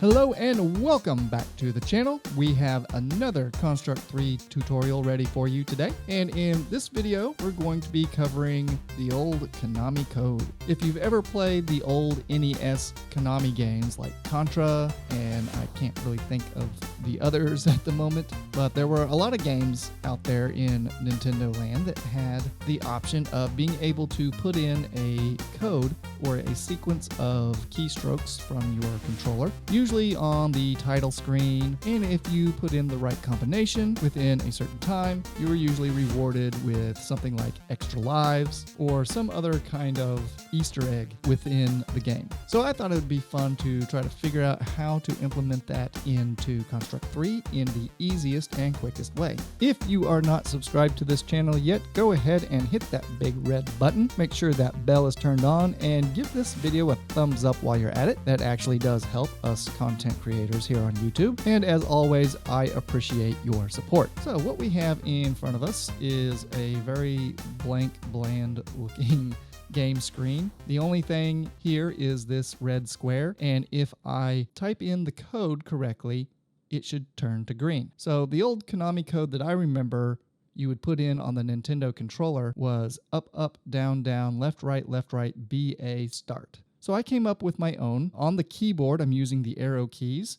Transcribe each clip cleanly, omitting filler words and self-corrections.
Hello and welcome back to the channel. We have another Construct 3 tutorial ready for you today. And in this video, we're going to be covering the old Konami Code. If you've ever played the old NES Konami games like Contra, and I can't really think of the others at the moment, but there were a lot of games out there in Nintendo land that had the option of being able to put in a code or a sequence of keystrokes from your controller, usually on the title screen, and if you put in the right combination within a certain time, you were usually rewarded with something like extra lives or some other kind of Easter egg within the game. So I thought it would be fun to try to figure out how to implement that into Construct 3 in the easiest and quickest way. If you are not subscribed to this channel yet, go ahead and hit that big red button. Make sure that bell is turned on and give this video a thumbs up while you're at it. That actually does help us content creators here on YouTube. And as always, I appreciate your support. So what we have in front of us is a very blank, bland looking game screen. The only thing here is this red square, and if I type in the code correctly, it should turn to green. So the old Konami code that I remember you would put in on the Nintendo controller was up, up, down, down, left, right, BA, start. So I came up with my own. On the keyboard, I'm using the arrow keys,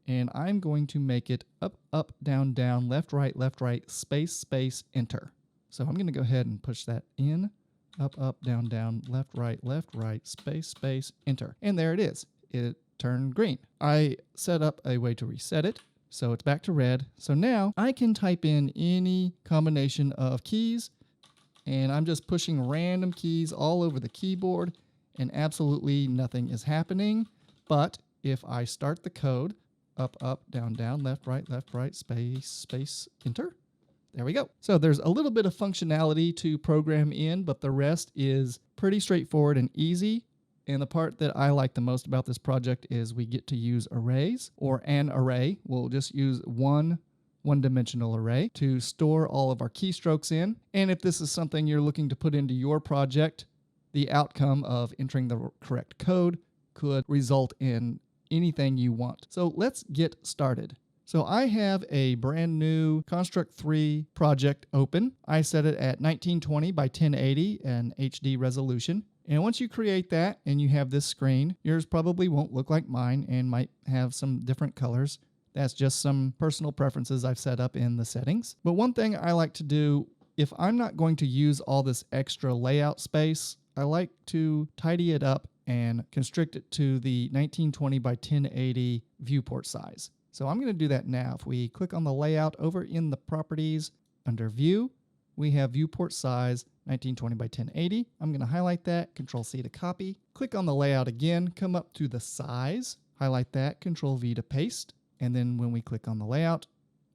and I'm going to make it up, up, down, down, left, right, space, space, enter. So I'm going to go ahead and push that in. Up, up, down, down, left, right, space, space, enter. And there it is. It turned green. I set up a way to reset it, so it's back to red. So now I can type in any combination of keys, and I'm just pushing random keys all over the keyboard, and absolutely nothing is happening. But if I start the code, up, up, down, down, left, right, space, space, enter. There we go. So there's a little bit of functionality to program in, but the rest is pretty straightforward and easy. And the part that I like the most about this project is we get to use arrays, or an array. We'll just use one-dimensional array to store all of our keystrokes in. And if this is something you're looking to put into your project, the outcome of entering the correct code could result in anything you want. So let's get started. So I have a brand new Construct 3 project open. I set it at 1920 by 1080 and HD resolution. And once you create that and you have this screen, yours probably won't look like mine and might have some different colors. That's just some personal preferences I've set up in the settings. But one thing I like to do, if I'm not going to use all this extra layout space, I like to tidy it up and constrict it to the 1920 by 1080 viewport size. So I'm going to do that now. If we click on the layout over in the properties under view, we have viewport size 1920 by 1080. I'm going to highlight that, Control C to copy. Click on the layout again, come up to the size, highlight that, Control V to paste. And then when we click on the layout,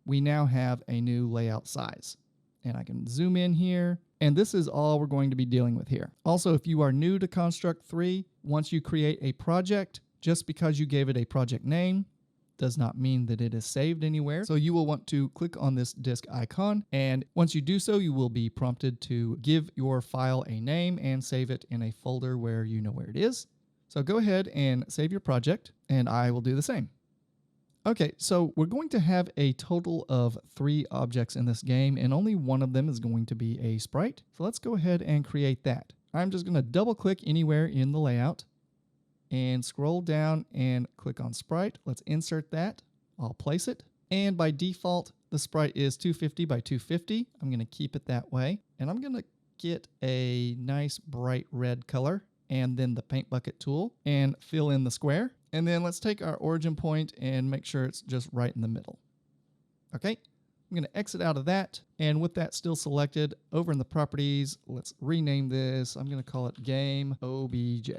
we now have a new layout size. And I can zoom in here. And this is all we're going to be dealing with here. Also, if you are new to Construct 3, once you create a project, just because you gave it a project name, does not mean that it is saved anywhere. So you will want to click on this disk icon, and once you do so, you will be prompted to give your file a name and save it in a folder where you know where it is. So go ahead and save your project, and I will do the same. Okay, so we're going to have a total of 3 objects in this game, and only one of them is going to be a sprite. So let's go ahead and create that. I'm just going to double click anywhere in the layout and scroll down and click on sprite. Let's insert that. I'll place it. And by default, the sprite is 250 by 250. I'm going to keep it that way. And I'm going to get a nice bright red color and then the paint bucket tool and fill in the square. And then let's take our origin point and make sure it's just right in the middle. Okay. I'm going to exit out of that. And with that still selected, over in the properties, let's rename this. I'm going to call it Game OBJ.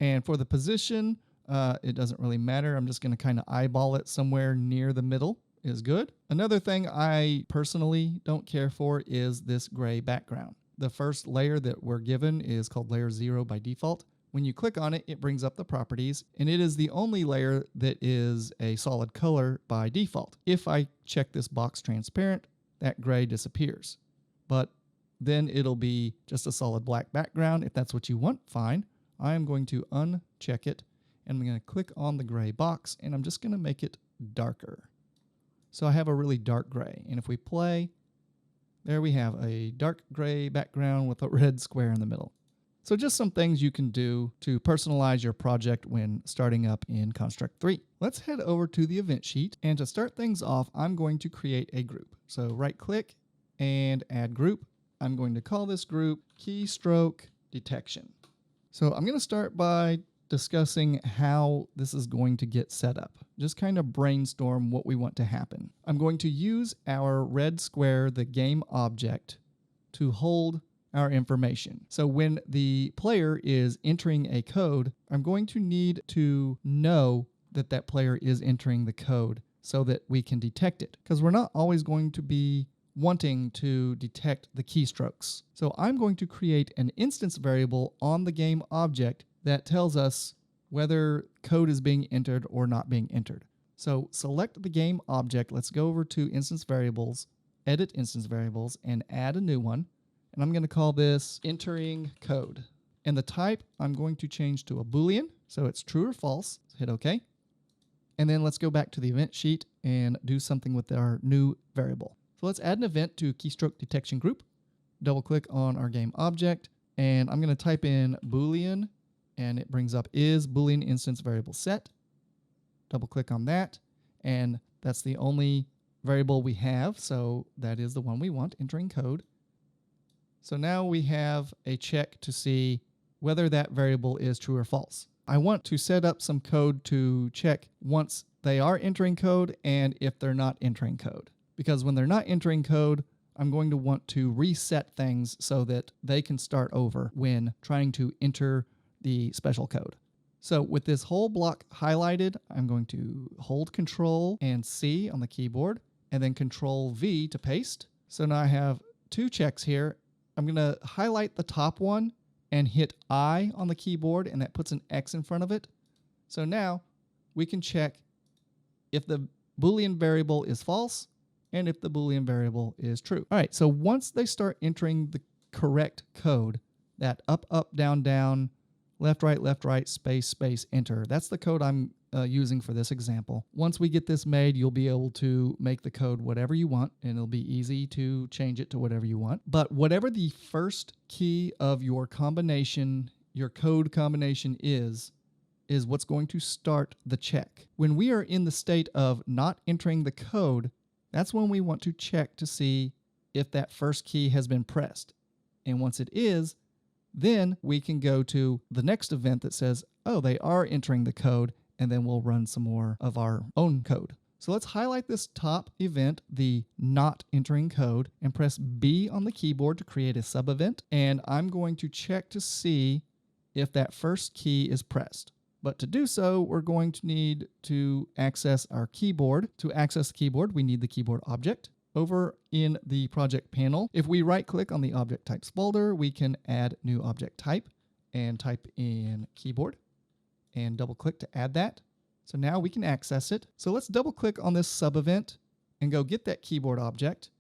And for the position, it doesn't really matter. I'm just going to kind of eyeball it somewhere near the middle is good. Another thing I personally don't care for is this gray background. The first layer that we're given is called layer 0 by default. When you click on it, it brings up the properties, and it is the only layer that is a solid color by default. If I check this box transparent, that gray disappears. But then it'll be just a solid black background. If that's what you want, fine. I am going to uncheck it And I'm going to click on the gray box, and I'm just going to make it darker. So I have a really dark gray. And if we play, there we have a dark gray background with a red square in the middle. So just some things you can do to personalize your project when starting up in Construct 3. Let's head over to the event sheet. And to start things off, I'm going to create a group. So right click and add group. I'm going to call this group keystroke detection. So I'm going to start by discussing how this is going to get set up. Just kind of brainstorm what we want to happen. I'm going to use our red square, the game object, to hold our information. So when the player is entering a code, I'm going to need to know that that player is entering the code so that we can detect it, because we're not always going to be wanting to detect the keystrokes. So I'm going to create an instance variable on the game object that tells us whether code is being entered or not being entered. So select the game object. Let's go over to instance variables, edit instance variables, and add a new one. And I'm going to call this entering code. And the type I'm going to change to a Boolean. So it's true or false. Hit OK. And then let's go back to the event sheet and do something with our new variable. So let's add an event to keystroke detection group. Double click on our game object. And I'm going to type in Boolean. And it brings up is Boolean instance variable set. Double click on that. And that's the only variable we have. So that is the one we want, entering code. So now we have a check to see whether that variable is true or false. I want to set up some code to check once they are entering code and if they're not entering code. Because when they're not entering code, I'm going to want to reset things so that they can start over when trying to enter the special code. So with this whole block highlighted, I'm going to hold Control and C on the keyboard and then Control V to paste. So now I have two checks here. I'm going to highlight the top one and hit I on the keyboard, and that puts an X in front of it. So now we can check if the Boolean variable is false and if the Boolean variable is true. All right, so once they start entering the correct code, that up, up, down, down, left, right, space, space, enter. That's the code I'm using for this example. Once we get this made, you'll be able to make the code whatever you want, and it'll be easy to change it to whatever you want. But whatever the first key of your combination, your code combination is what's going to start the check. When we are in the state of not entering the code, that's when we want to check to see if that first key has been pressed. And once it is, then we can go to the next event that says, oh, they are entering the code, and then we'll run some more of our own code. So let's highlight this top event, the not entering code, and press B on the keyboard to create a sub event. And I'm going to check to see if that first key is pressed. But to do so, we're going to need to access our keyboard. To access the keyboard, we need the keyboard object. Over in the project panel, if we right click on the object types folder, we can add new object type and type in keyboard and double click to add that. So now we can access it. So let's double click on this sub event and go get that keyboard object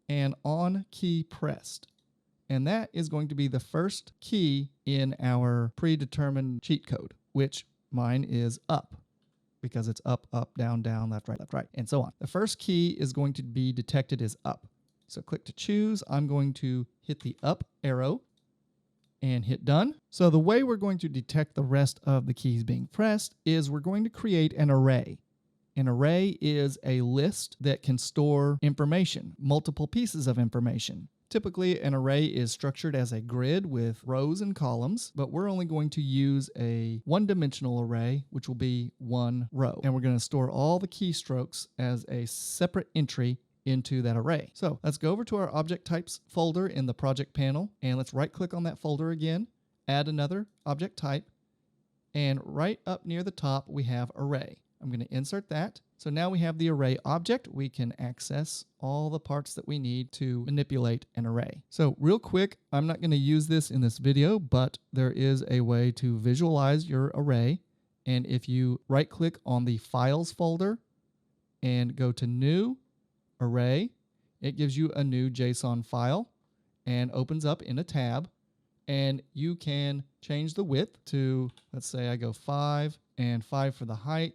and on key pressed. And that is going to be the first key in our predetermined cheat code, which mine is up, because it's up, up, down, down, left, right, and so on. The first key is going to be detected as up. So click to choose. I'm going to hit the up arrow and hit done. So the way we're going to detect the rest of the keys being pressed is we're going to create an array. An array is a list that can store information, multiple pieces of information. Typically, an array is structured as a grid with rows and columns, but we're only going to use a one-dimensional array, which will be one row. And we're going to store all the keystrokes as a separate entry into that array. So let's go over to our object types folder in the project panel, and let's right-click on that folder again, add another object type, and right up near the top, we have array. I'm going to insert that. So now we have the array object. We can access all the parts that we need to manipulate an array. So real quick, I'm not going to use this in this video, but there is a way to visualize your array. And if you right click on the files folder and go to new array, it gives you a new JSON file and opens up in a tab. And you can change the width to, let's say I go 5, and 5 for the height.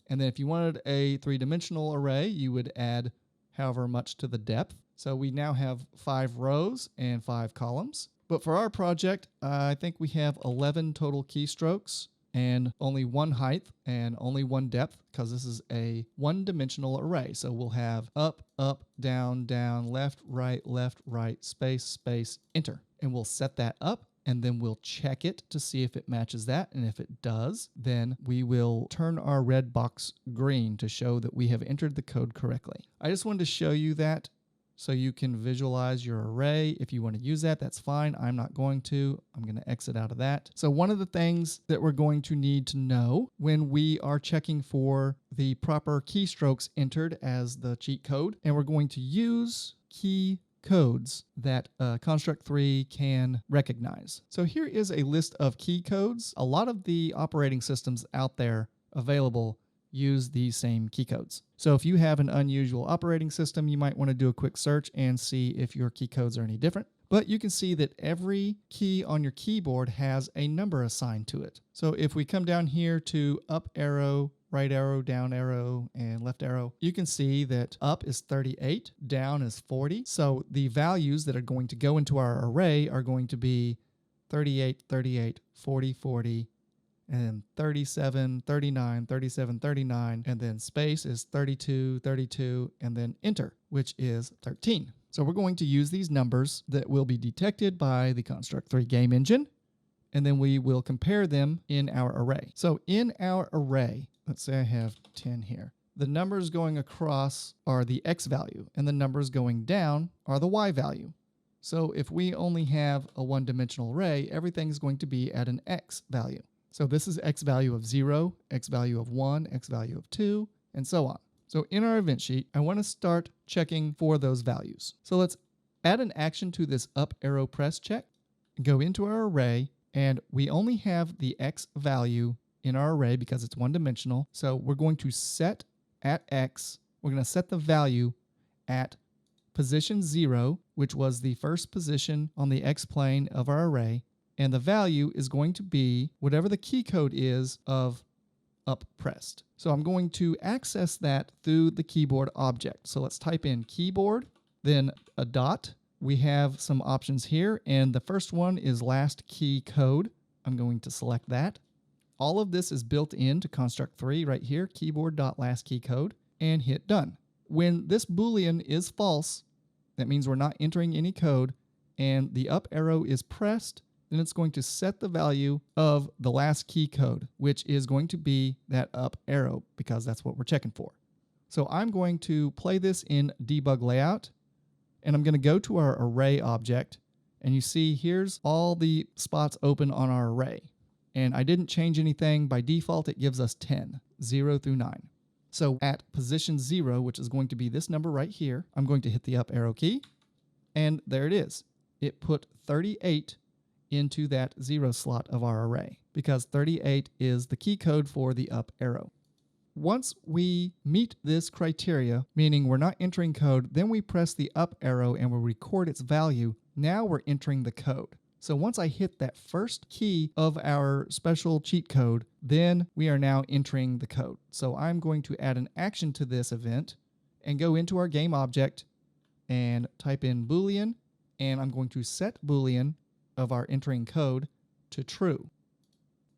And then if you wanted a three-dimensional array, you would add however much to the depth. So we now have 5 rows and 5 columns. But for our project, I think we have 11 total keystrokes and only 1 height and only 1 depth, because this is a one-dimensional array. So we'll have up, up, down, down, left, right, space, space, enter. And we'll set that up, and then we'll check it to see if it matches that. And if it does, then we will turn our red box green to show that we have entered the code correctly. I just wanted to show you that so you can visualize your array. If you want to use that, that's fine. I'm not going to. I'm going to exit out of that. So one of the things that we're going to need to know when we are checking for the proper keystrokes entered as the cheat code, and we're going to use key codes that Construct 3 can recognize. So here is a list of key codes. A lot of the operating systems out there available use these same key codes. So if you have an unusual operating system, you might want to do a quick search and see if your key codes are any different. But you can see that every key on your keyboard has a number assigned to it. So if we come down here to up arrow, right arrow, down arrow, and left arrow, you can see that up is 38, down is 40. So the values that are going to go into our array are going to be 38, 38, 40, 40, and then 37, 39, 37, 39, and then space is 32, 32, and then enter, which is 13. So we're going to use these numbers that will be detected by the Construct 3 game engine, and then we will compare them in our array. So in our array, let's say I have 10 here. The numbers going across are the X value, and the numbers going down are the Y value. So if we only have a one-dimensional array, everything's going to be at an X value. So this is X value of 0, X value of 1, X value of 2, and so on. So in our event sheet, I want to start checking for those values. So let's add an action to this up arrow press check, go into our array, and we only have the X value in our array because it's one-dimensional. So we're going to set at X, we're going to set the value at position 0, which was the first position on the X plane of our array, and the value is going to be whatever the key code is of up pressed. So I'm going to access that through the keyboard object. So let's type in keyboard, then a dot. We have some options here, and the first one is last key code. I'm going to select that. All of this is built into Construct 3 right here, keyboard.lastKeyCode, and hit done. When this Boolean is false, that means we're not entering any code, and the up arrow is pressed, then it's going to set the value of the last key code, which is going to be that up arrow, because that's what we're checking for. So I'm going to play this in debug layout, and I'm going to go to our array object, and you see here's all the spots open on our array. And I didn't change anything. By default, it gives us 10, 0 through 9. So at position 0, which is going to be this number right here, I'm going to hit the up arrow key, and there it is. It put 38 into that 0 slot of our array, because 38 is the key code for the up arrow. Once we meet this criteria, meaning we're not entering code, then we press the up arrow and we'll record its value. Now we're entering the code. So once I hit that first key of our special cheat code, then we are now entering the code. So I'm going to add an action to this event and go into our game object and type in Boolean, and I'm going to set Boolean of our entering code to true.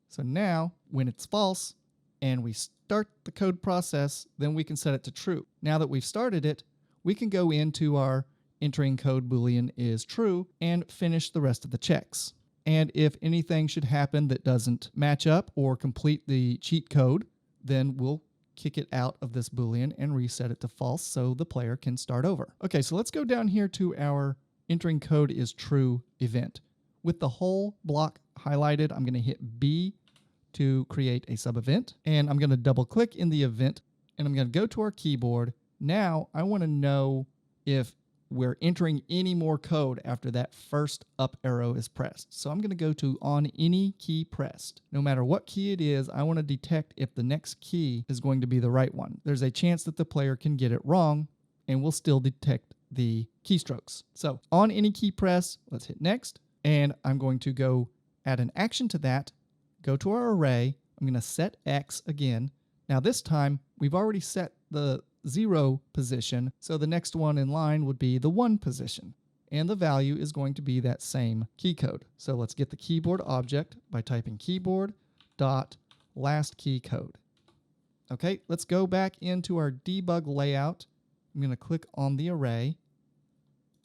So now when it's false and we start the code process, then we can set it to true. Now that we've started it, we can go into our entering code Boolean is true and finish the rest of the checks. And if anything should happen that doesn't match up or complete the cheat code, then we'll kick it out of this Boolean and reset it to false so the player can start over. Okay, so let's go down here to our entering code is true event. With the whole block highlighted, I'm going to hit B to create a sub-event, and I'm going to double click in the event, and I'm going to go to our keyboard. Now I want to know if we're entering any more code after that first up arrow is pressed. So I'm going to go to on any key pressed. No matter what key it is, I want to detect if the next key is going to be the right one. There's a chance that the player can get it wrong, and we'll still detect the keystrokes. So on any key press, let's hit next. And I'm going to go add an action to that, go to our array, I'm going to set X again. Now this time we've already set the 0 position, so the next one in line would be the 1 position. And the value is going to be that same key code. So let's get the keyboard object by typing keyboard dot last key code. Okay, let's go back into our debug layout. I'm going to click on the array,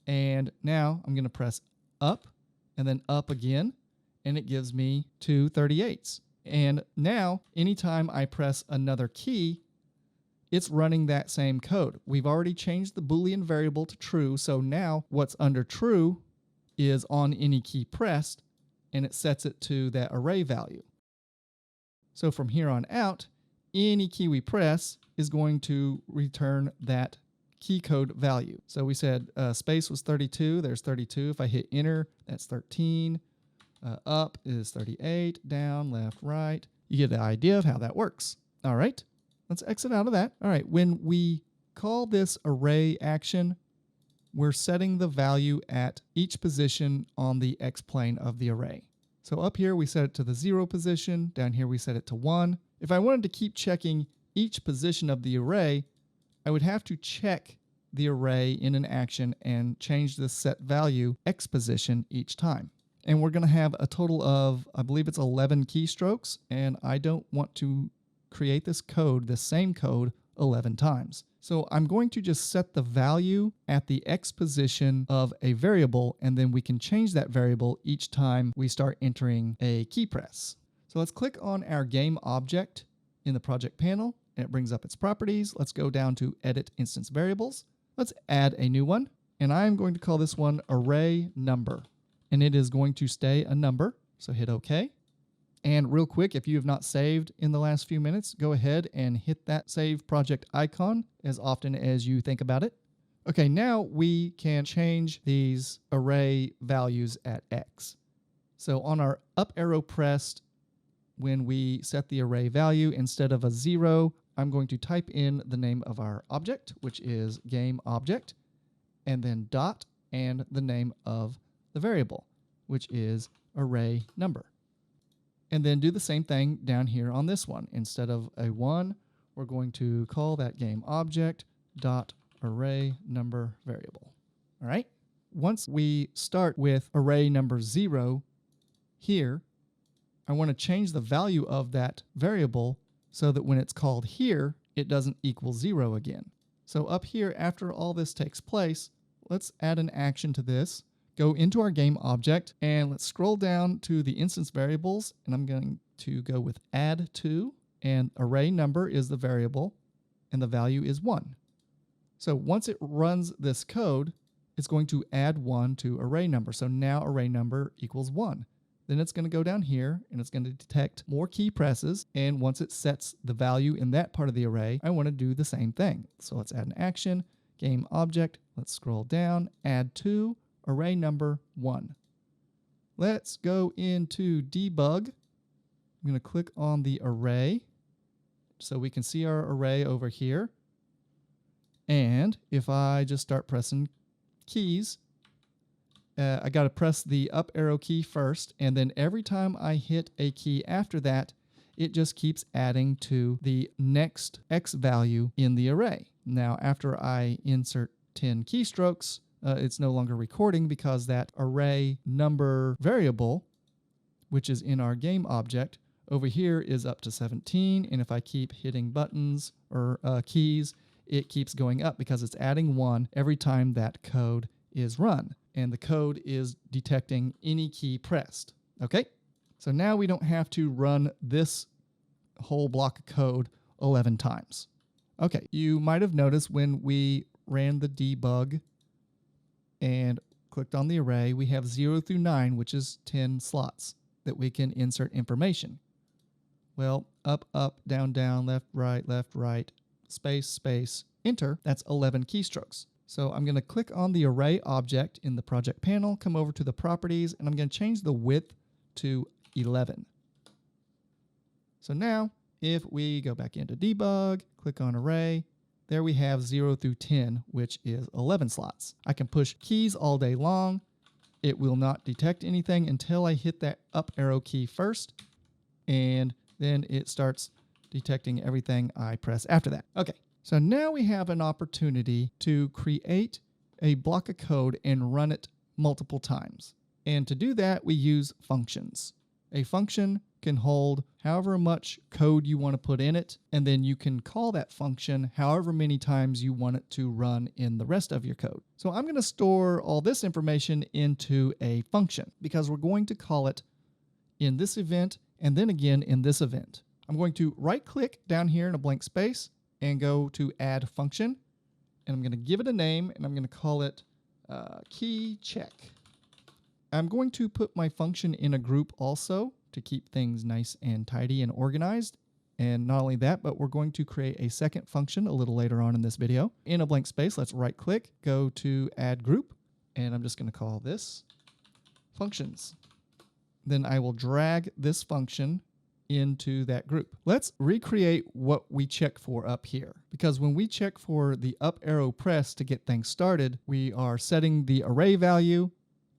and now I'm going to press up and then up again, and it gives me 2 38s. And now anytime I press another key, it's running that same code. We've already changed the Boolean variable to true, so now what's under true is on any key pressed, and it sets it to that array value. So from here on out, any key we press is going to return that key code value. So we said space was 32, there's 32. If I hit enter, that's 13. Up is 38, down, left, right. You get the idea of how that works. All right. Let's exit out of that. All right, when we call this array action, we're setting the value at each position on the x-plane of the array. So up here we set it to the 0 position, down here we set it to 1. If I wanted to keep checking each position of the array, I would have to check the array in an action and change the set value x position each time. And we're going to have a total of, I believe it's 11 keystrokes, and I don't want to create this code, this same code, 11 times. So I'm going to just set the value at the x position of a variable, and then we can change that variable each time we start entering a key press. So let's click on our game object in the project panel, and it brings up its properties. Let's go down to edit instance variables. Let's add a new one, and I'm going to call this one array number, and it is going to stay a number. So hit OK. And real quick, if you have not saved in the last few minutes, go ahead and hit that save project icon as often as you think about it. Okay, now we can change these array values at X. So on our up arrow pressed, when we set the array value, instead of a 0, I'm going to type in the name of our object, which is game object, and then dot and the name of the variable, which is array number. And then do the same thing down here on this one. Instead of a 1, we're going to call that game object dot array number variable. All right. Once we start with array number 0 here, I want to change the value of that variable so that when it's called here, it doesn't equal 0 again. So up here, after all this takes place, let's add an action to this. Go into our game object, and let's scroll down to the instance variables, and I'm going to go with add to, and array number is the variable, and the value is 1. So once it runs this code, it's going to add 1 to array number. So now array number equals 1. Then it's going to go down here, and it's going to detect more key presses, and once it sets the value in that part of the array, I want to do the same thing. So let's add an action, game object, let's scroll down, add to, array number 1. Let's go into debug. I'm going to click on the array so we can see our array over here. And if I just start pressing keys, I got to press the up arrow key first, and then every time I hit a key after that, it just keeps adding to the next X value in the array. Now, after I insert 10 keystrokes, it's no longer recording because that array number variable, which is in our game object, over here is up to 17. And if I keep hitting buttons or keys, it keeps going up because it's adding 1 every time that code is run. And the code is detecting any key pressed. Okay, so now we don't have to run this whole block of code 11 times. Okay, you might have noticed when we ran the debug and clicked on the array, we have 0 through 9, which is 10 slots that we can insert information. Well, up, up, down, down, left, right, space, space, enter, that's 11 keystrokes. So I'm going to click on the array object in the project panel, come over to the properties, and I'm going to change the width to 11. So now, if we go back into debug, click on array, there we have 0 through 10, which is 11 slots. I can push keys all day long. It will not detect anything until I hit that up arrow key first. And then it starts detecting everything I press after that. Okay, so now we have an opportunity to create a block of code and run it multiple times. And to do that, we use functions. A function can hold however much code you want to put in it, and then you can call that function however many times you want it to run in the rest of your code. So I'm going to store all this information into a function because we're going to call it in this event and then again in this event. I'm going to right click down here in a blank space and go to add function, and I'm going to give it a name, and I'm going to call it key check. I'm going to put my function in a group also to keep things nice and tidy and organized. And not only that, but we're going to create a second function a little later on in this video. In a blank space, let's right click, go to add group, and I'm just going to call this functions. Then I will drag this function into that group. Let's recreate what we check for up here, because when we check for the up arrow press to get things started, we are setting the array value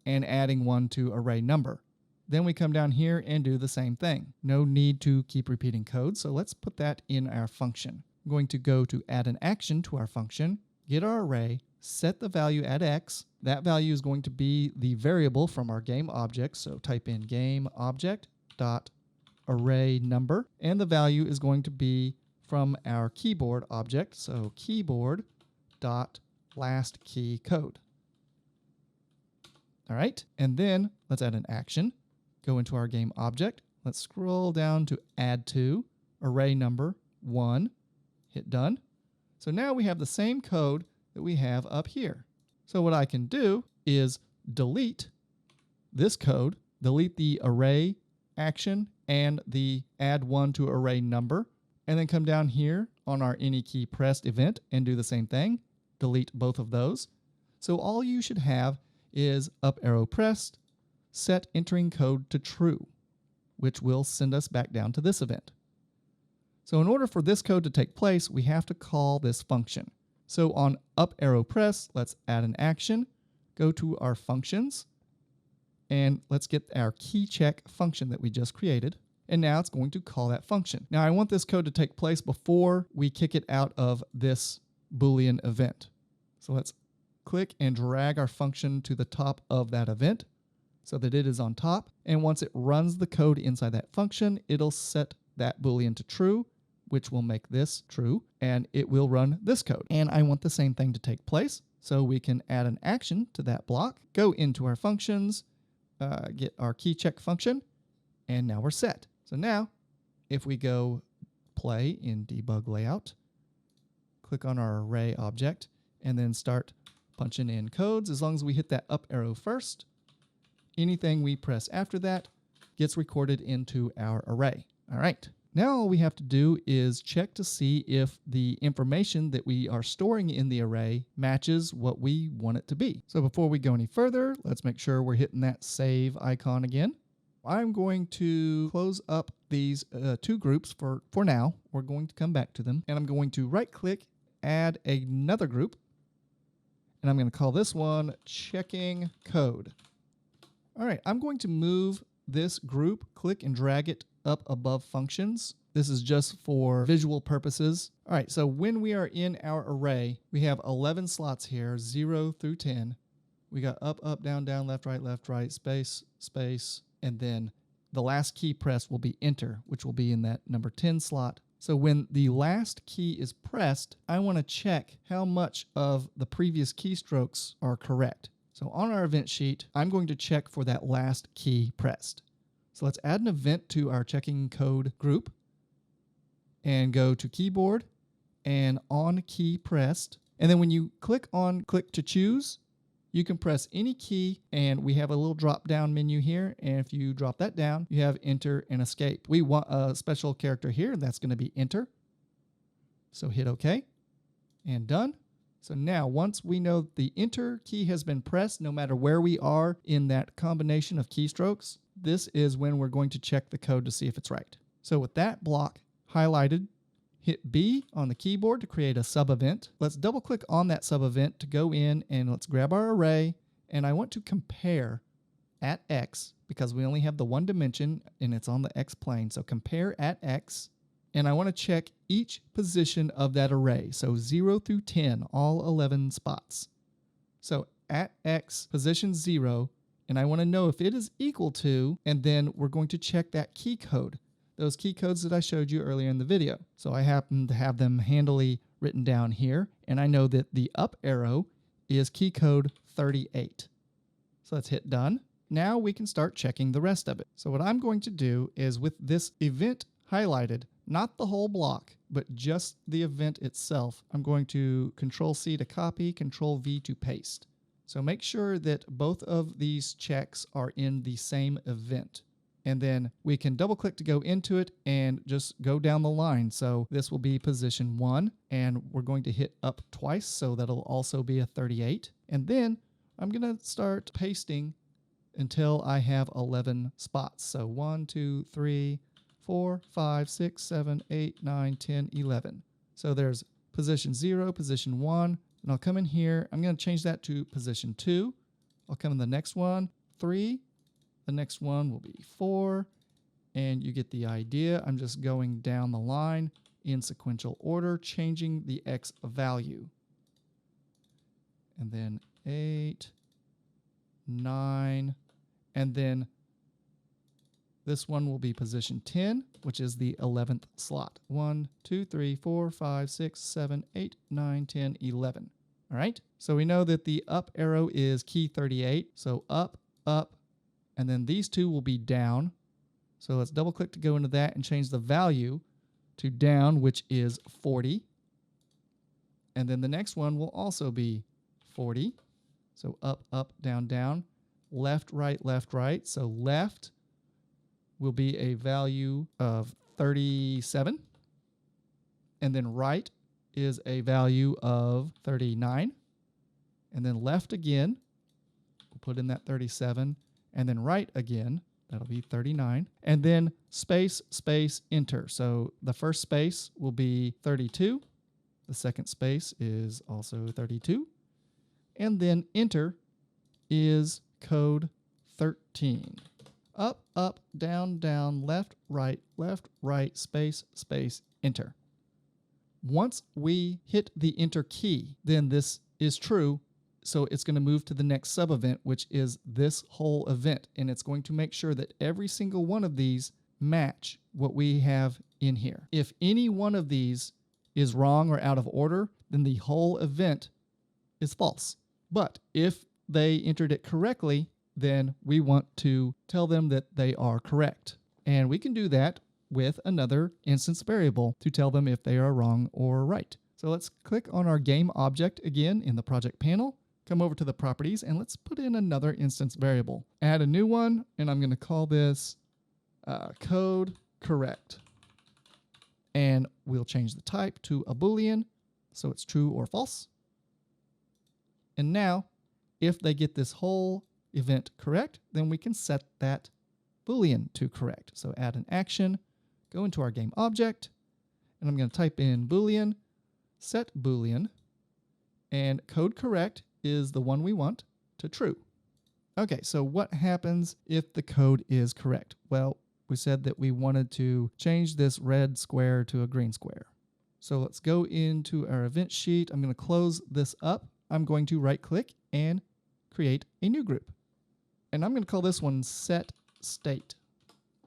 and adding one to array number. Then we come down here and do the same thing. No need to keep repeating code, so let's put that in our function. I'm going to go to add an action to our function, get our array, set the value at x. That value is going to be the variable from our game object, so type in game object dot array number, and the value is going to be from our keyboard object, so keyboard dot last key code. All right, and then let's add an action. Go into our game object. Let's scroll down to add to array number 1. Hit done. So now we have the same code that we have up here. So what I can do is delete this code, delete the array action and the add 1 to array number, and then come down here on our any key pressed event and do the same thing. Delete both of those. So all you should have is up arrow pressed, set entering code to true, which will send us back down to this event. So in order for this code to take place, we have to call this function. So on up arrow press, let's add an action, go to our functions, and let's get our key check function that we just created. And now it's going to call that function. Now I want this code to take place before we kick it out of this Boolean event. So let's click and drag our function to the top of that event so that it is on top. And once it runs the code inside that function, it'll set that Boolean to true, which will make this true, and it will run this code. And I want the same thing to take place. So we can add an action to that block, go into our functions, get our key check function, and now we're set. So now if we go play in debug layout, click on our array object, and then start punching in codes, as long as we hit that up arrow first, anything we press after that gets recorded into our array. All right. Now all we have to do is check to see if the information that we are storing in the array matches what we want it to be. So before we go any further, let's make sure we're hitting that save icon again. I'm going to close up these two groups for now. We're going to come back to them, and I'm going to right click, add another group, and I'm going to call this one checking code. All right, I'm going to move this group, click and drag it up above functions. This is just for visual purposes. All right, so when we are in our array, we have 11 slots here, 0 through 10. We got up, up, down, down, left, right, space, space, and then the last key press will be enter, which will be in that number 10 slot. So when the last key is pressed, I want to check how much of the previous keystrokes are correct. So on our event sheet, I'm going to check for that last key pressed. So let's add an event to our checking code group and go to keyboard and on key pressed. And then when you click to choose, you can press any key, and we have a little drop down menu here. And if you drop that down, you have enter and escape. We want a special character here, and that's going to be enter. So hit OK and done. So now once we know the enter key has been pressed, no matter where we are in that combination of keystrokes, this is when we're going to check the code to see if it's right. So with that block highlighted, hit B on the keyboard to create a sub event. Let's double click on that sub event to go in, and let's grab our array, and I want to compare at x, because we only have the one dimension and it's on the x plane. So compare at x, and I want to check each position of that array. So 0 through 10, all 11 spots. So at x, position 0, and I want to know if it is equal to, and then we're going to check that key code, those key codes that I showed you earlier in the video. So I happen to have them handily written down here, and I know that the up arrow is key code 38. So let's hit done. Now we can start checking the rest of it. So what I'm going to do is, with this event highlighted, not the whole block, but just the event itself, I'm going to Control-C to copy, Control-V to paste. So make sure that both of these checks are in the same event. And then we can double click to go into it and just go down the line. So this will be position 1, and we're going to hit up twice, so that'll also be a 38. And then I'm going to start pasting until I have 11 spots. So 1, 2, 3, 4, 5, 6, 7, 8, 9, 10, 11. So there's position 0, position 1, and I'll come in here. I'm going to change that to position 2. I'll come in the next one, 3. The next one will be 4, and you get the idea. I'm just going down the line in sequential order, changing the X value. And then 8, 9, and then this one will be position 10, which is the 11th slot. 1, 2, 3, 4, 5, 6, 7, 8, 9, 10, 11. All right, so we know that the up arrow is key 38. So up, up, and then these two will be down. So let's double click to go into that and change the value to down, which is 40. And then the next one will also be 40. So up, up, down, down, left, right, left, right. So left will be a value of 37. And then right is a value of 39. And then left again, we'll put in that 37. And then right again, that'll be 39. And then space, space, enter. So the first space will be 32. The second space is also 32. And then enter is code 13. Up, up, down, down, left, right, space, space, enter. Once we hit the enter key, then this is true. So it's going to move to the next sub-event, which is this whole event. And it's going to make sure that every single one of these match what we have in here. If any one of these is wrong or out of order, then the whole event is false. But if they entered it correctly, then we want to tell them that they are correct. And we can do that with another instance variable to tell them if they are wrong or right. So let's click on our game object again in the project panel. Come over to the properties and let's put in another instance variable. Add a new one, and I'm going to call this code correct. And we'll change the type to a Boolean, so it's true or false. And now, if they get this whole event correct, then we can set that Boolean to correct. So add an action, go into our game object, and I'm going to type in Boolean, set Boolean, and code correct is the one we want to true. Okay, so what happens if the code is correct? Well, we said that we wanted to change this red square to a green square. So let's go into our event sheet. I'm going to close this up. I'm going to right click and create a new group. And I'm going to call this one set state.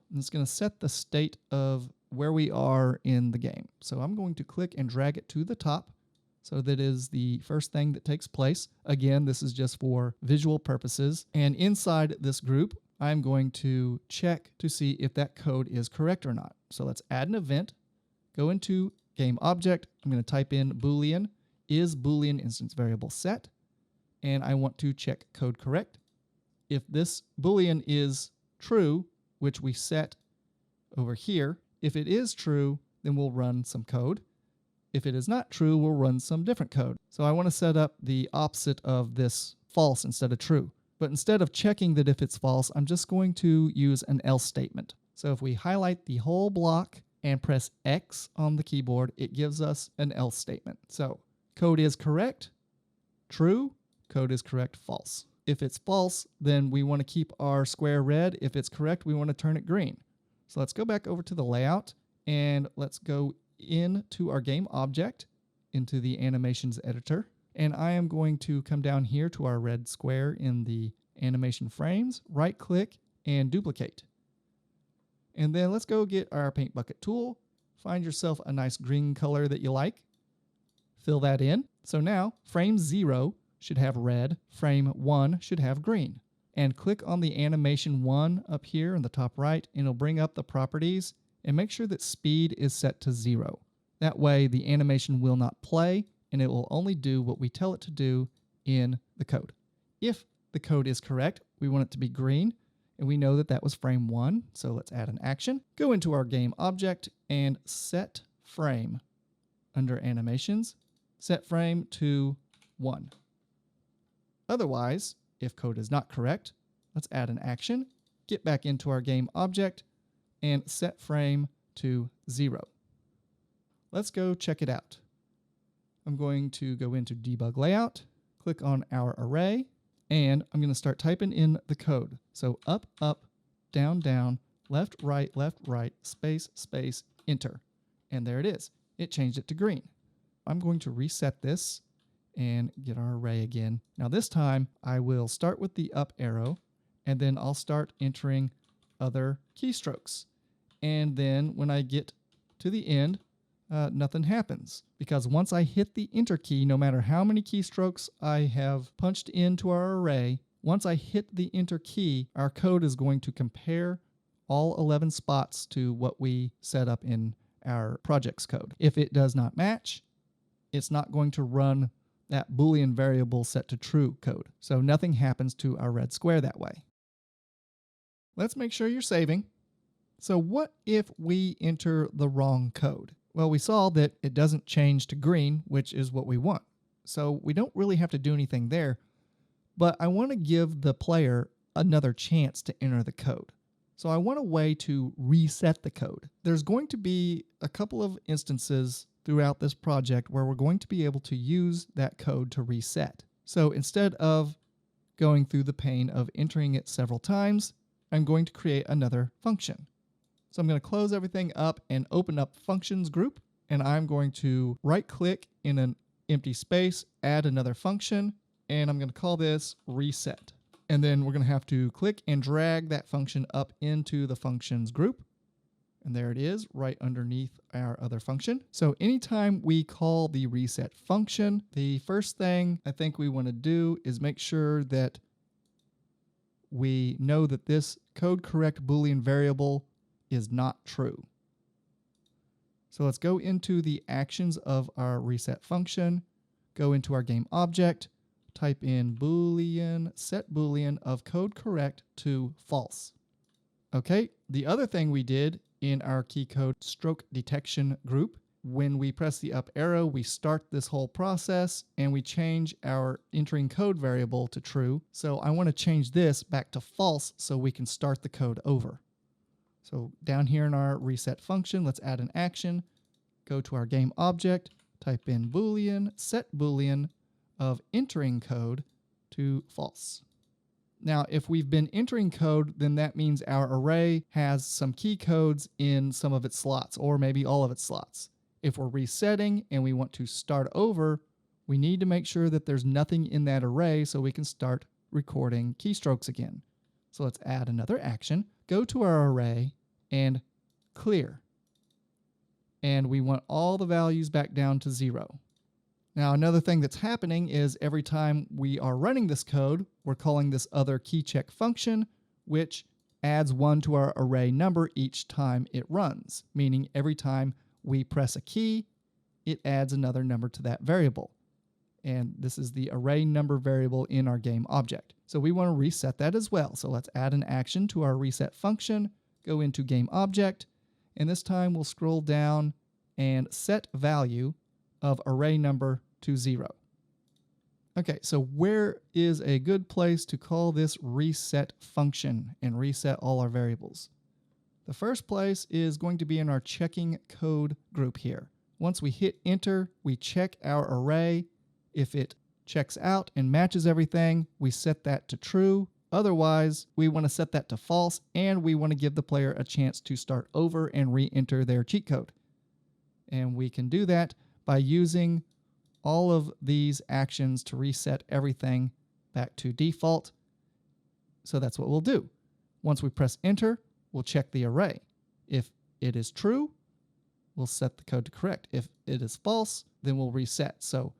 And it's going to set the state of where we are in the game. So I'm going to click and drag it to the top. So that is the first thing that takes place. Again, this is just for visual purposes. And inside this group, I'm going to check to see if that code is correct or not. So let's add an event, go into game object. I'm going to type in Boolean, is Boolean instance variable set, and I want to check code correct. If this Boolean is true, which we set over here, if it is true, then we'll run some code. If it is not true, we'll run some different code. So I want to set up the opposite of this false instead of true. But instead of checking that if it's false, I'm just going to use an else statement. So if we highlight the whole block and press X on the keyboard, it gives us an else statement. So code is correct, true, code is correct, false. If it's false, then we want to keep our square red. If it's correct, we want to turn it green. So let's go back over to the layout and let's go into our game object, into the animations editor. And I am going to come down here to our red square in the animation frames, right click and duplicate. And then let's go get our paint bucket tool. Find yourself a nice green color that you like. Fill that in. So now frame 0 should have red, frame 1 should have green. And click on the animation 1 up here in the top right, and it'll bring up the properties and make sure that speed is set to 0. That way the animation will not play and it will only do what we tell it to do in the code. If the code is correct, we want it to be green, and we know that that was frame 1, so let's add an action. Go into our game object and set frame under animations, set frame to 1. Otherwise, if code is not correct, let's add an action, get back into our game object, and set frame to 0. Let's go check it out. I'm going to go into debug layout, click on our array, and I'm going to start typing in the code. So up, up, down, down, left, right, space, space, enter. And there it is. It changed it to green. I'm going to reset this and get our array again. Now this time I will start with the up arrow, and then I'll start entering other keystrokes. And then when I get to the end, nothing happens, because once I hit the enter key, no matter how many keystrokes I have punched into our array, once I hit the enter key, our code is going to compare all 11 spots to what we set up in our project's code. If it does not match, it's not going to run that Boolean variable set to true code. So nothing happens to our red square that way. Let's make sure you're saving. So what if we enter the wrong code? Well, we saw that it doesn't change to green, which is what we want. So we don't really have to do anything there, but I want to give the player another chance to enter the code. So I want a way to reset the code. There's going to be a couple of instances throughout this project where we're going to be able to use that code to reset. So instead of going through the pain of entering it several times, I'm going to create another function. So I'm going to close everything up and open up functions group, and I'm going to right click in an empty space, add another function, and I'm going to call this reset. And then we're going to have to click and drag that function up into the functions group. And there it is, right underneath our other function. So anytime we call the reset function, the first thing I think we want to do is make sure that we know that this code correct Boolean variable is not true. So let's go into the actions of our reset function, go into our game object, type in Boolean, set Boolean of code correct to false. Okay, the other thing we did in our key code stroke detection group, when we press the up arrow, we start this whole process and we change our entering code variable to true. So I want to change this back to false so we can start the code over. So down here in our reset function, let's add an action, go to our game object, type in Boolean, set Boolean of entering code to false. Now, if we've been entering code, then that means our array has some key codes in some of its slots, or maybe all of its slots. If we're resetting and we want to start over, we need to make sure that there's nothing in that array so we can start recording keystrokes again. So let's add another action, go to our array and clear. And we want all the values back down to 0. Now, another thing that's happening is every time we are running this code, we're calling this other key check function, which adds 1 to our array number each time it runs, meaning every time we press a key, it adds another number to that variable. And this is the array number variable in our game object. So we want to reset that as well. So let's add an action to our reset function, go into game object, and this time we'll scroll down and set value of array number to 0. Okay, so where is a good place to call this reset function and reset all our variables? The first place is going to be in our checking code group here. Once we hit enter, we check our array. If it checks out and matches everything, we set that to true. Otherwise, we want to set that to false, and we want to give the player a chance to start over and re-enter their cheat code. And we can do that by using all of these actions to reset everything back to default. So that's what we'll do. Once we press enter, we'll check the array. If it is true, we'll set the code to correct. If it is false, then we'll reset. So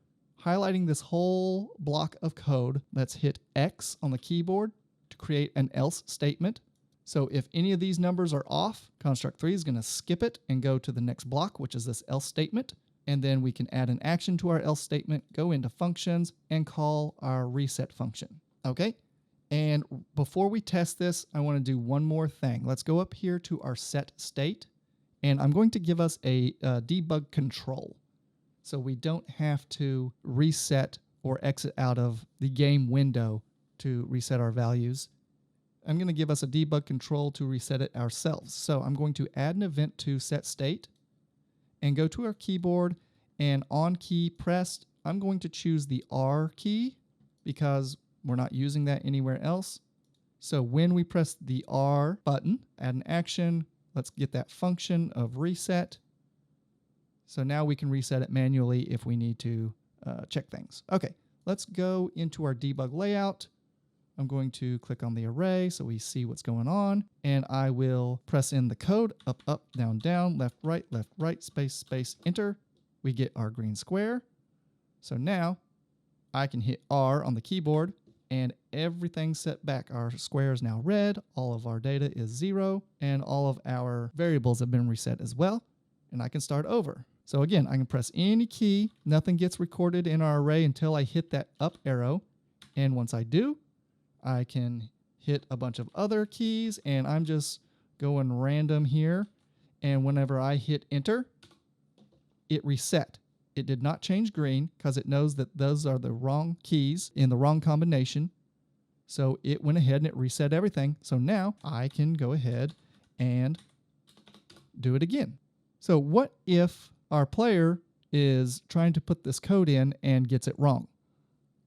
highlighting this whole block of code, let's hit X on the keyboard to create an else statement. So if any of these numbers are off, construct 3 is going to skip it and go to the next block, which is this else statement. And then we can add an action to our else statement, go into functions, and call our reset function. Okay? And before we test this, I want to do one more thing. Let's go up here to our set state, and I'm going to give us a debug control. So we don't have to reset or exit out of the game window to reset our values. I'm going to give us a debug control to reset it ourselves. So I'm going to add an event to set state and go to our keyboard, and on key pressed, I'm going to choose the R key because we're not using that anywhere else. So when we press the R button, add an action, let's get that function of reset. So now we can reset it manually if we need to check things. Okay, let's go into our debug layout. I'm going to click on the array so we see what's going on, and I will press in the code, up, up, down, down, left, right, space, space, enter. We get our green square. So now I can hit R on the keyboard and everything's set back. Our square is now red, all of our data is 0, and all of our variables have been reset as well, and I can start over. So again, I can press any key, nothing gets recorded in our array until I hit that up arrow, and once I do, I can hit a bunch of other keys, and I'm just going random here. And whenever I hit enter, it reset. It did not change green because it knows that those are the wrong keys in the wrong combination. So it went ahead and it reset everything. So now I can go ahead and do it again. So what if our player is trying to put this code in and gets it wrong?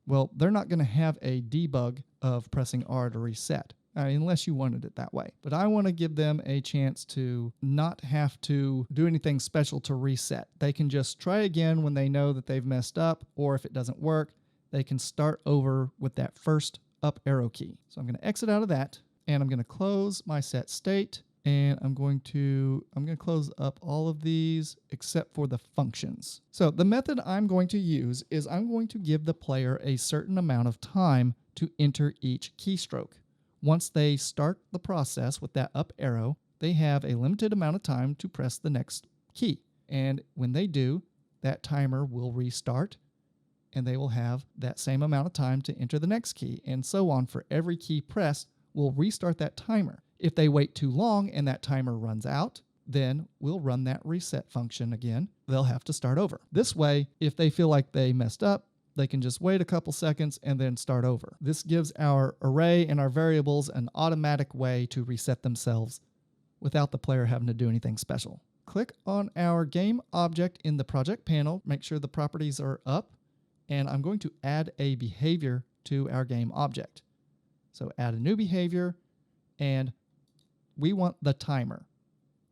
Well, they're not going to have a debug of pressing R to reset, unless you wanted it that way. But I want to give them a chance to not have to do anything special to reset. They can just try again when they know that they've messed up, or if it doesn't work, they can start over with that first up arrow key. So I'm going to exit out of that, and I'm going to close my set state, and I'm going to close up all of these except for the functions. So the method I'm going to use is I'm going to give the player a certain amount of time to enter each keystroke. Once they start the process with that up arrow, they have a limited amount of time to press the next key. And when they do, that timer will restart, and they will have that same amount of time to enter the next key, and so on. For every key pressed, we'll restart that timer. If they wait too long and that timer runs out, then we'll run that reset function again. They'll have to start over. This way, if they feel like they messed up, they can just wait a couple seconds and then start over. This gives our array and our variables an automatic way to reset themselves without the player having to do anything special. Click on our game object in the project panel, make sure the properties are up, and I'm going to add a behavior to our game object. So add a new behavior, and we want the timer.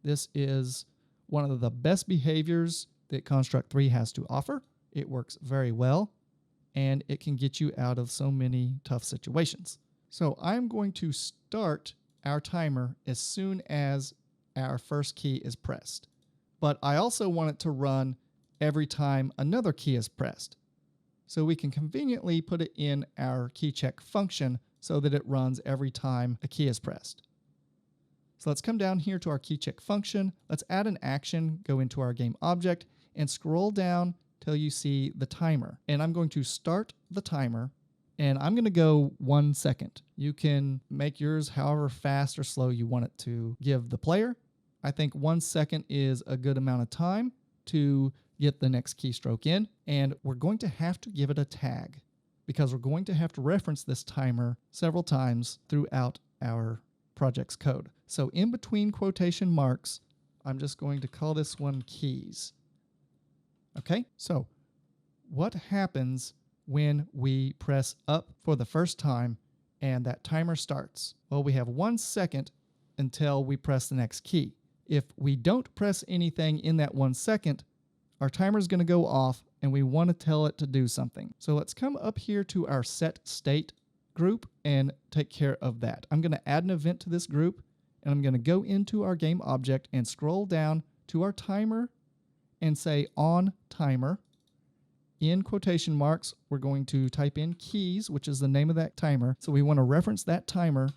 This is one of the best behaviors that Construct 3 has to offer. It works very well, and it can get you out of so many tough situations. So I'm going to start our timer as soon as our first key is pressed. But I also want it to run every time another key is pressed. So we can conveniently put it in our key check function so that it runs every time a key is pressed. So let's come down here to our key check function. Let's add an action, go into our game object, and scroll down till you see the timer. And I'm going to start the timer, and I'm going to go 1 second. You can make yours however fast or slow you want it to give the player. I think 1 second is a good amount of time to get the next keystroke in, and we're going to have to give it a tag because we're going to have to reference this timer several times throughout our project's code. So in between quotation marks, I'm just going to call this one keys. Okay, so what happens when we press up for the first time and that timer starts? Well, we have 1 second until we press the next key. If we don't press anything in that 1 second, our timer is going to go off and we want to tell it to do something. So let's come up here to our set state group and take care of that. I'm going to add an event to this group, and I'm going to go into our game object and scroll down to our timer and say on timer. In quotation marks, we're going to type in keys, which is the name of that timer. So we want to reference that timer,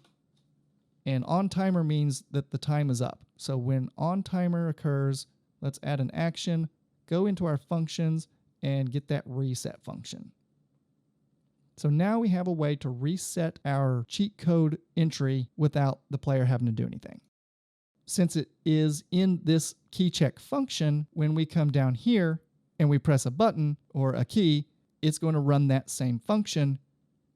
and on timer means that the time is up. So when on timer occurs, let's add an action, go into our functions, and get that reset function. So now we have a way to reset our cheat code entry without the player having to do anything. Since it is in this key check function, when we come down here and we press a button or a key, it's going to run that same function,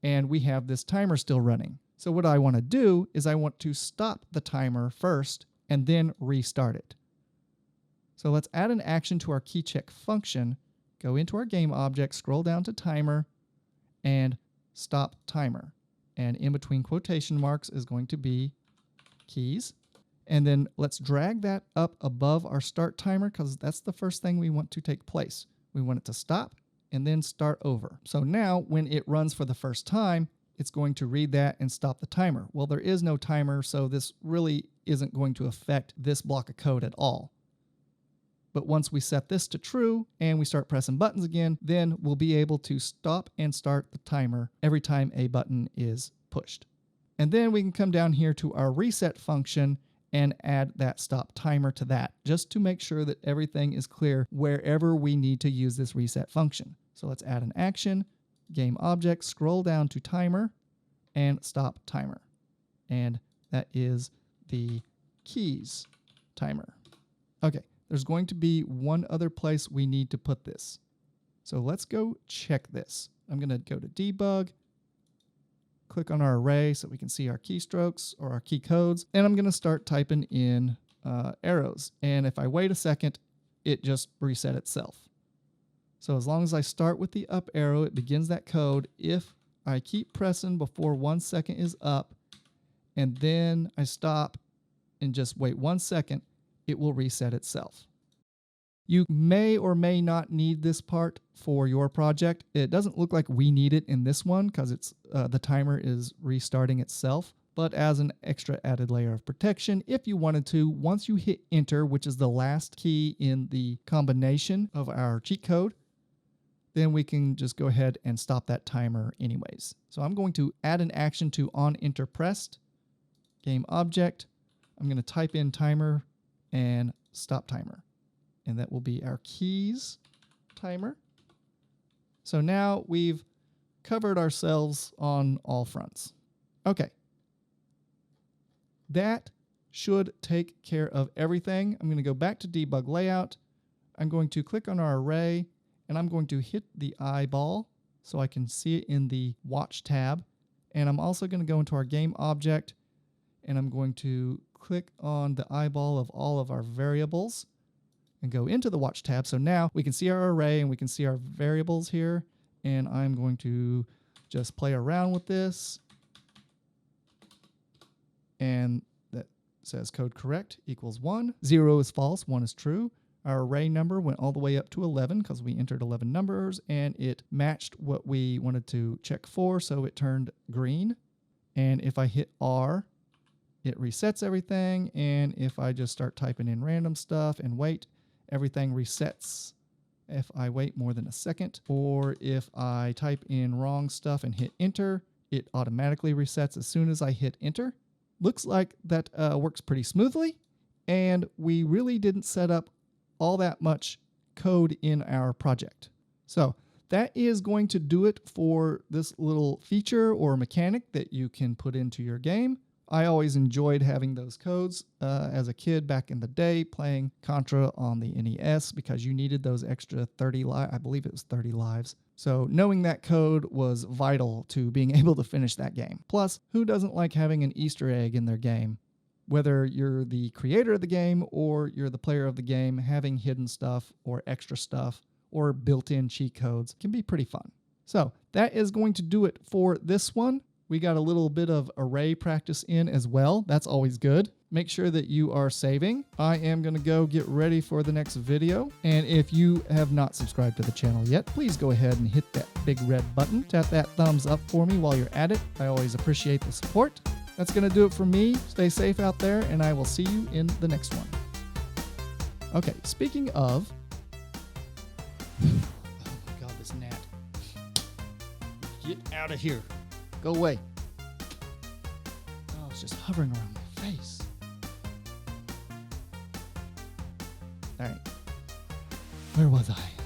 and we have this timer still running. So what I want to do is I want to stop the timer first and then restart it. So let's add an action to our key check function, go into our game object, scroll down to timer, and stop timer. And in between quotation marks is going to be keys. And then let's drag that up above our start timer, because that's the first thing we want to take place. We want it to stop and then start over. So now when it runs for the first time, it's going to read that and stop the timer. Well, there is no timer, so this really isn't going to affect this block of code at all. But once we set this to true and we start pressing buttons again, then we'll be able to stop and start the timer every time a button is pushed. And then we can come down here to our reset function and add that stop timer to that, just to make sure that everything is clear wherever we need to use this reset function. So let's add an action, game object, scroll down to timer, and stop timer. And that is the keys timer. Okay. There's going to be one other place we need to put this. So let's go check this. I'm going to go to debug, click on our array so we can see our keystrokes or our key codes, and I'm going to start typing in arrows. And if I wait a second, it just reset itself. So as long as I start with the up arrow, it begins that code. If I keep pressing before 1 second is up, and then I stop and just wait 1 second, it will reset itself. You may or may not need this part for your project. It doesn't look like we need it in this one because it's the timer is restarting itself. But as an extra added layer of protection, if you wanted to, once you hit enter, which is the last key in the combination of our cheat code, then we can just go ahead and stop that timer anyways. So I'm going to add an action to on enter pressed, game object. I'm going to type in timer and stop timer. And that will be our keys timer. So now we've covered ourselves on all fronts. Okay. That should take care of everything. I'm going to go back to debug layout. I'm going to click on our array, and I'm going to hit the eyeball so I can see it in the watch tab. And I'm also going to go into our game object, and I'm going to click on the eyeball of all of our variables and go into the watch tab. So now we can see our array and we can see our variables here. And I'm going to just play around with this. And that says code correct equals 1. 0 is false, 1 is true. Our array number went all the way up to 11 because we entered 11 numbers, and it matched what we wanted to check for, so it turned green. And if I hit R, it resets everything, and if I just start typing in random stuff and wait, everything resets if I wait more than a second. Or if I type in wrong stuff and hit enter, it automatically resets as soon as I hit enter. Looks like that works pretty smoothly, and we really didn't set up all that much code in our project. So that is going to do it for this little feature or mechanic that you can put into your game. I always enjoyed having those codes as a kid back in the day, playing Contra on the NES, because you needed those extra 30 lives. I believe it was 30 lives. So knowing that code was vital to being able to finish that game. Plus, who doesn't like having an Easter egg in their game? Whether you're the creator of the game or you're the player of the game, having hidden stuff or extra stuff or built-in cheat codes can be pretty fun. So that is going to do it for this one. We got a little bit of array practice in as well. That's always good. Make sure that you are saving. I am going to go get ready for the next video. And if you have not subscribed to the channel yet, please go ahead and hit that big red button. Tap that thumbs up for me while you're at it. I always appreciate the support. That's going to do it for me. Stay safe out there, and I will see you in the next one. Okay, speaking of... Oh my God, this gnat. Get out of here. Go away. Oh, it's just hovering around my face. All right. Where was I?